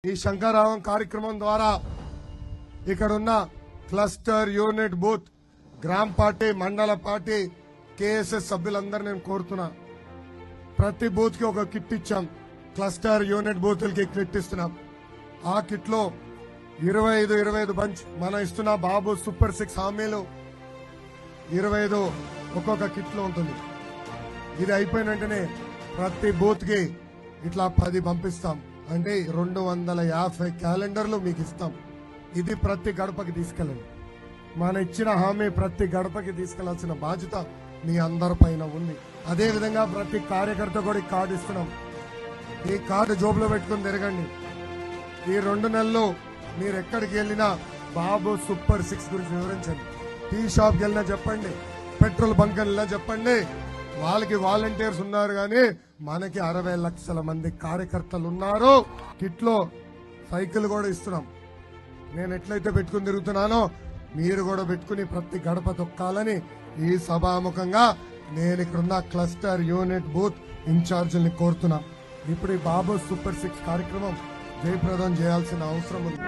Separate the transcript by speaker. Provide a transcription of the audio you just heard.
Speaker 1: ఈ శంకరావం కార్యక్రమం ద్వారా ఇక్కడున్న క్లస్టర్ యూనిట్ బూత్ గ్రామ పార్టీ మండల పార్టీ కేఎస్ఎస్ సభ్యులందరూ నేను కోరుతున్నా. ప్రతి బూత్ కి ఒక కిట్ ఇచ్చాం. క్లస్టర్ యూనిట్ బూత్లకి కిట్ ఇస్తున్నాం. ఆ కిట్ లో 25 బంచ్ మనం ఇస్తున్న బాబు సూపర్ 6 హామీలు 25 ఒక్కొక్క కిట్ లో ఉంటుంది. ఇది అయిపోయిన వెంటనే ప్రతి బూత్ కి ఇట్లా 10 పంపిస్తాం. అంటే 250 క్యాలెండర్లు మీకు ఇస్తాం. ఇది ప్రతి గడపకి తీసుకెళ్ళండి. మన ఇచ్చిన హామీ ప్రతి గడపకి తీసుకెళ్లాల్సిన బాధ్యత మీ అందరి పైన ఉంది. అదే విధంగా ప్రతి కార్యకర్త కూడా కార్డు ఇస్తున్నాం. ఈ కార్డు జోబులో పెట్టుకుని తిరగండి. ఈ 2 నెలల్లో మీరు ఎక్కడికి వెళ్ళినా బాబు సూపర్ 6 గురించి వివరించండి. టీ షాప్కి వెళ్ళినా చెప్పండి, పెట్రోల్ బంక్ వెళ్ళినా చెప్పండి. వాళ్ళకి వాలంటీర్స్ ఉన్నారు కానీ మనకి 60 లక్షల మంది కార్యకర్తలు ఉన్నారు. కిట్లో సైకిల్ కూడా ఇస్తున్నాం. నేను ఎట్లయితే పెట్టుకుని తిరుగుతున్నానో మీరు కూడా పెట్టుకుని ప్రతి గడప తొక్కాలని ఈ సభాముఖంగా నేను ఇక్కడున్న క్లస్టర్ యూనిట్ బూత్ ఇన్ఛార్జీని కోరుతున్నా. ఇప్పుడు ఈ బాబు సూపర్ 6 కార్యక్రమం జయప్రదం చేయాల్సిన అవసరం ఉంది.